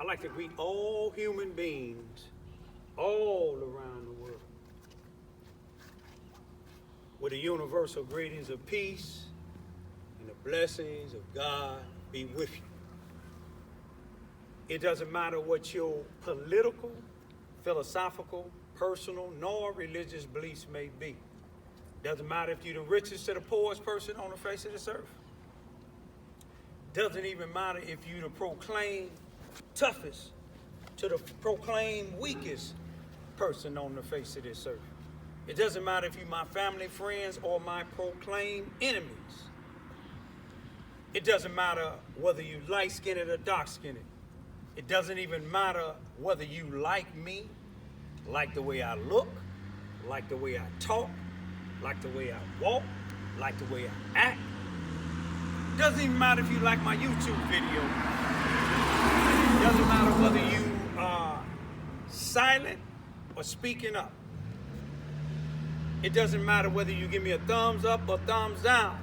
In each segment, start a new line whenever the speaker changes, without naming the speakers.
I'd like to greet all human beings all around the world with the universal greetings of peace and the blessings of God be with you. It doesn't matter what your political, philosophical, personal, nor religious beliefs may be. Doesn't matter if you're the richest to the poorest person on the face of this earth. Doesn't even matter if you're the proclaimed toughest to the proclaimed weakest person on the face of this earth. It doesn't matter if you're my family, friends, or my proclaimed enemies. It doesn't matter whether you light-skinned or dark-skinned. It doesn't even matter whether you like me, like the way I look, like the way I talk, like the way I walk, like the way I act. It doesn't even matter if you like my YouTube video. It doesn't matter whether you are silent or speaking up. It doesn't matter whether you give me a thumbs up or thumbs down.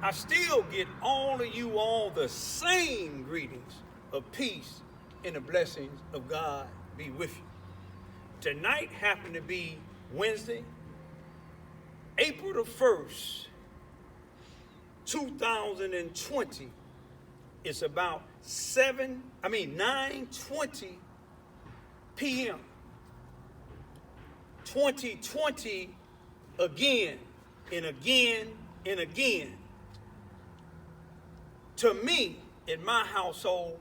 I still get all of you all the same greetings of peace and the blessings of God be with you. Tonight happened to be Wednesday, April the 1st, 2020. It's about 9:20 p.m. 2020 again and again and again. To me, in my household,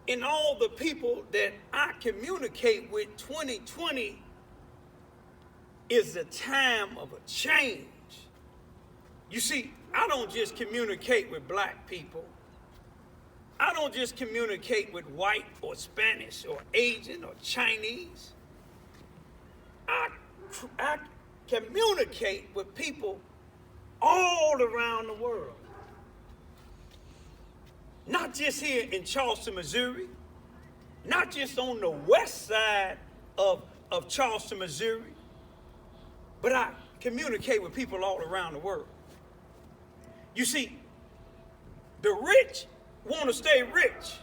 and all the people that I communicate with, 2020 is a time of a change. You see, I don't just communicate with black people. I don't just communicate with white or Spanish or Asian or Chinese. I communicate with people all around the world. Not just here in Charleston, Missouri, not just on the west side of Charleston, Missouri, but I communicate with people all around the world. You see, the rich want to stay rich.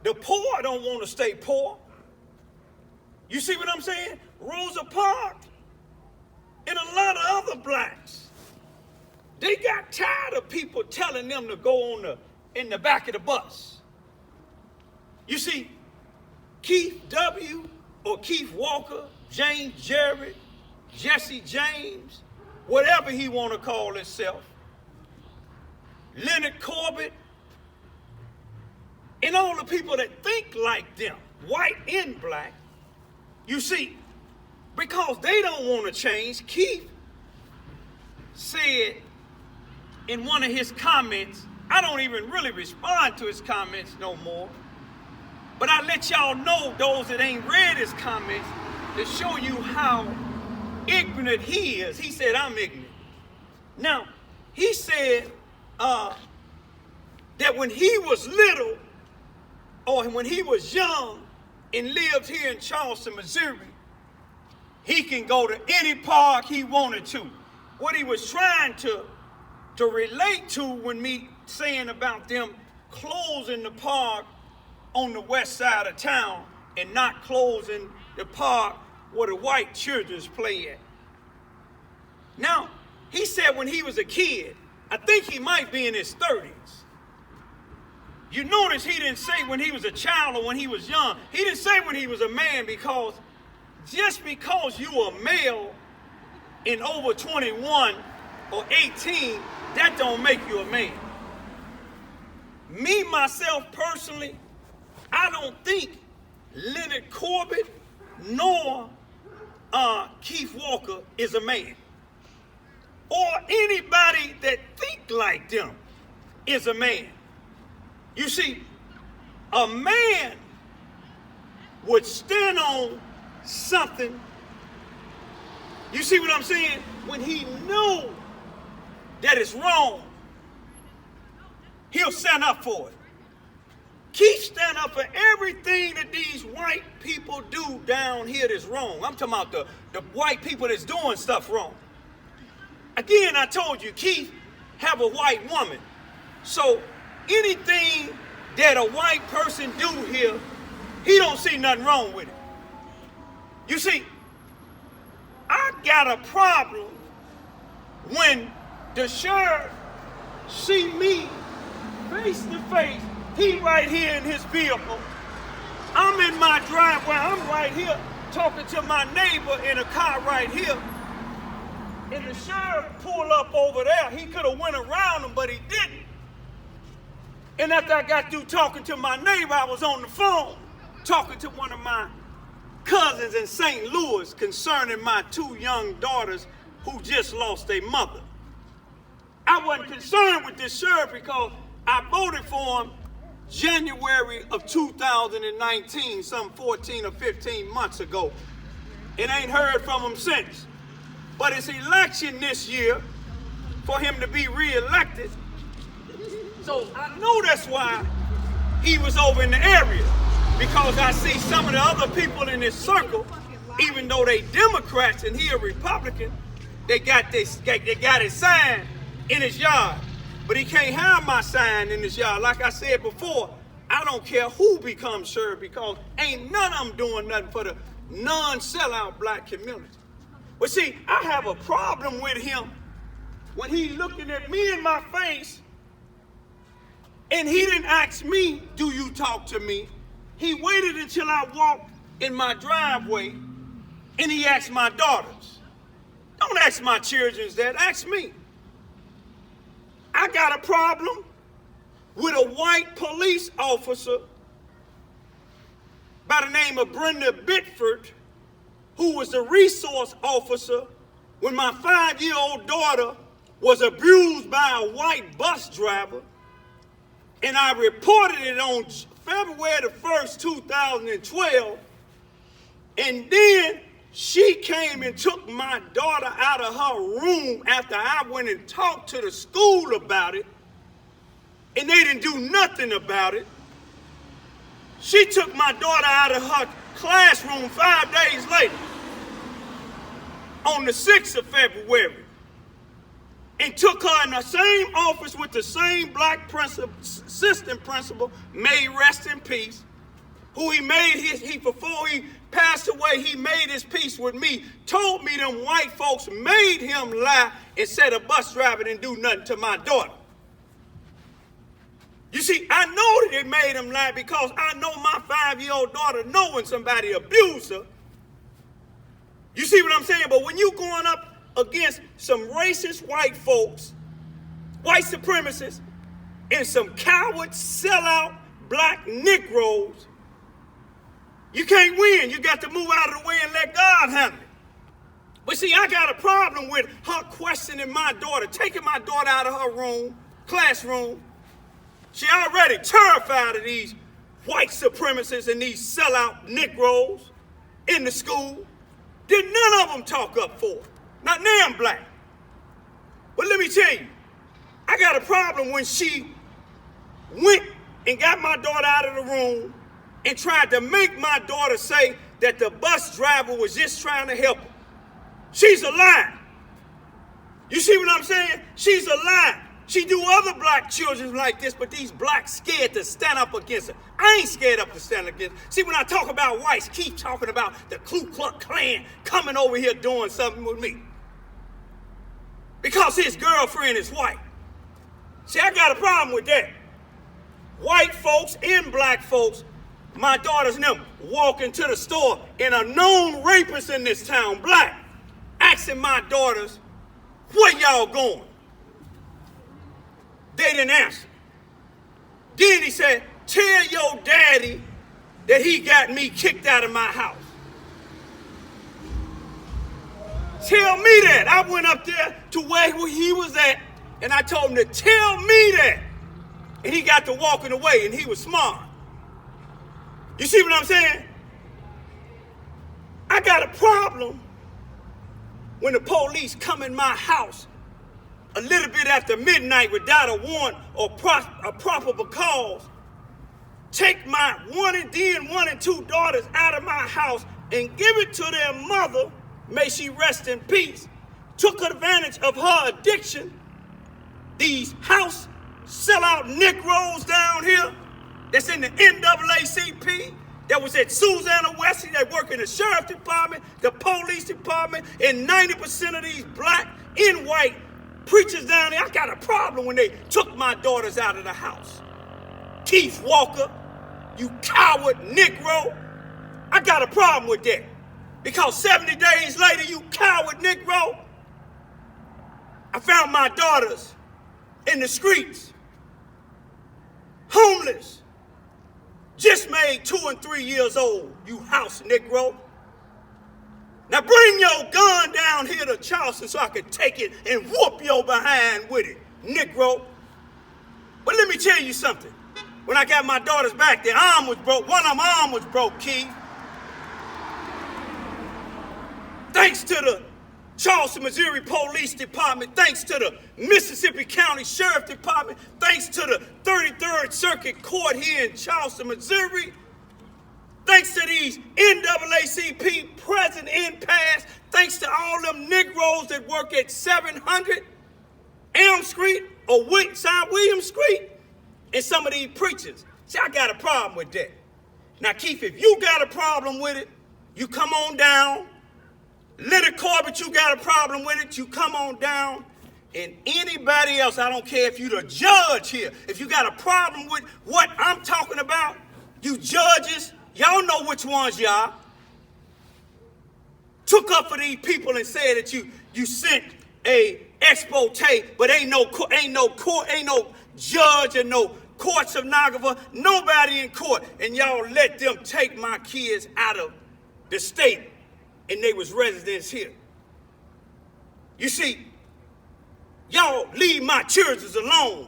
The poor don't want to stay poor. You see what I'm saying? Rosa Parks and a lot of other blacks, they got tired of people telling them to go in the back of the bus. You see, Keith W. or Keith Walker, James Jarrett, Jesse James, whatever he want to call himself, Leonard Corbett, and all the people that think like them, white and black, you see, because they don't want to change. Keith said in one of his comments, I don't even really respond to his comments no more, but I let y'all know, those that ain't read his comments, to show you how ignorant he is. He said, I'm ignorant. Now, he said that when he was little, or when he was young and lived here in Charleston, Missouri, he can go to any park he wanted to. What he was trying to relate to when me saying about them closing the park on the west side of town and not closing the park where the white children play at. Now, he said when he was a kid, I think he might be in his 30s. You notice he didn't say when he was a child or when he was young. He didn't say when he was a man, because just because you are male and over 21 or 18, that don't make you a man. Me, myself, personally, I don't think Leonard Corbett nor Keith Walker is a man. Or anybody that think like them is a man. You see, a man would stand on something, you see what I'm saying, when he knew that it's wrong, he'll stand up for it. Keith stand up for everything that these white people do down here that's wrong. I'm talking about the white people that's doing stuff wrong. Again, I told you, Keith have a white woman. So anything that a white person do here, he don't see nothing wrong with it. You see, I got a problem when the sheriff see me face to face. He right here in his vehicle. I'm in my driveway. I'm right here talking to my neighbor in a car right here. And the sheriff pulled up over there. He could have went around him, but he didn't. And after I got through talking to my neighbor, I was on the phone talking to one of my cousins in St. Louis concerning my 2 young daughters who just lost their mother. I wasn't concerned with this sheriff because I voted for him January of 2019, some 14 or 15 months ago, and ain't heard from him since. But it's election this year for him to be reelected, so I know that's why he was over in the area, because I see some of the other people in this circle, even though they Democrats and he a Republican, they got his sign in his yard. But he can't have my sign in his yard. Like I said before, I don't care who becomes sheriff because ain't none of them doing nothing for the non-sellout black community. But see, I have a problem with him when he looking at me in my face and he didn't ask me, do you talk to me? He waited until I walked in my driveway and he asked my daughters. Don't ask my children that, ask me. I got a problem with a white police officer by the name of Brenda Bickford, who was the resource officer when my 5-year-old daughter was abused by a white bus driver. And I reported it on February the 1st, 2012. And then she came and took my daughter out of her room after I went and talked to the school about it, and they didn't do nothing about it. She took my daughter out of her classroom 5 days later, on the 6th of February, and took her in the same office with the same black assistant principal, may rest in peace, who before he passed away, he made his peace with me, told me them white folks made him lie and said a bus driver didn't do nothing to my daughter. You see, I know that it made him lie because I know my 5-year-old daughter know when somebody abused her. You see what I'm saying? But when you going up against some racist white folks, white supremacists, and some coward sellout black Negroes, you can't win. You got to move out of the way and let God handle it. But see, I got a problem with her questioning my daughter, taking my daughter out of her classroom. She already terrified of these white supremacists and these sellout Negroes in the school. Did none of them talk up for her. Not damn black. But let me tell you, I got a problem when she went and got my daughter out of the room and tried to make my daughter say that the bus driver was just trying to help her. She's a lie. You see what I'm saying? She's a lie. She do other black children like this, but these blacks scared to stand up against her. I ain't scared up to stand against her. See, when I talk about whites, keep talking about the Ku Klux Klan coming over here doing something with me. Because his girlfriend is white. See, I got a problem with that. White folks and black folks, my daughters and them, walk into the store and a known rapist in this town, black, asking my daughters, where y'all going? They didn't answer. Then he said, tell your daddy that he got me kicked out of my house. Tell me that. I went up there to where he was at, and I told him to tell me that. And he got to walking away, and he was smart. You see what I'm saying? I got a problem when the police come in my house a little bit after midnight without a warrant or a probable cause, take my 1 and 2 daughters out of my house and give it to their mother, may she rest in peace, took advantage of her addiction, these house sellout Negroes down here that's in the NAACP, that was at Susanna Wesley, that work in the sheriff department, the police department, and 90% of these black and white preachers down there, I got a problem when they took my daughters out of the house. Keith Walker, you coward Negro, I got a problem with that. Because 70 days later, you coward Negro, I found my daughters in the streets, homeless, just made 2 and 3 years old, you house Negro. Now bring your gun down here to Charleston so I can take it and whoop your behind with it, Negro. But let me tell you something. When I got my daughters back, their arm was broke. One of them arm was broke, Keith. Thanks to the Charleston, Missouri Police Department, thanks to the Mississippi County Sheriff Department, thanks to the 33rd Circuit Court here in Charleston, Missouri, thanks to these NAACP present and past, thanks to all them Negroes that work at 700 Elm Street or South William Street, and some of these preachers. See, I got a problem with that. Now, Keith, if you got a problem with it, you come on down. Little Corbett, you got a problem with it, you come on down. And anybody else, I don't care if you the judge here, if you got a problem with what I'm talking about, you judges, y'all know which ones y'all took up for these people and said that you sent a expose, but ain't no judge and no court stenographer, nobody in court, and y'all let them take my kids out of the state. And they was residents here. You see, y'all leave my children alone.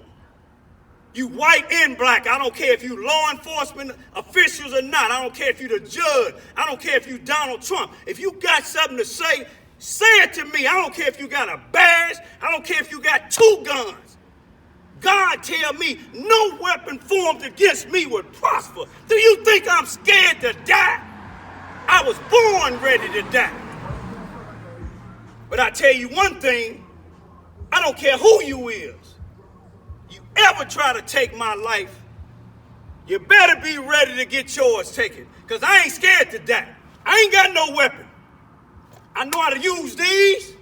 You white and black. I don't care if you law enforcement officials or not. I don't care if you the judge. I don't care if you Donald Trump. If you got something to say, say it to me. I don't care if you got a badge. I don't care if you got 2 guns. God tell me no weapon formed against me would prosper. Do you think I'm scared to die? I was born ready to die. But I tell you one thing, I don't care who you is. You ever try to take my life, you better be ready to get yours taken. Because I ain't scared to die. I ain't got no weapon. I know how to use these,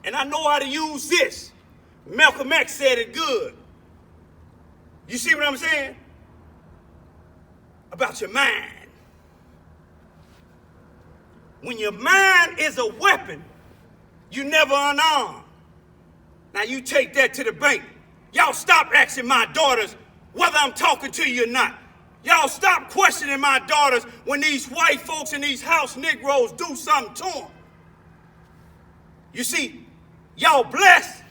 and I know how to use this. Malcolm X said it good. You see what I'm saying? About your mind. When your mind is a weapon, you never unarmed. Now you take that to the bank. Y'all stop asking my daughters whether I'm talking to you or not. Y'all stop questioning my daughters when these white folks and these house Negroes do something to them. You see, y'all blessed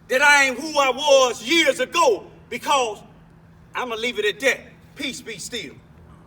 that I ain't who I was years ago, because I'm gonna leave it at that. Peace be still.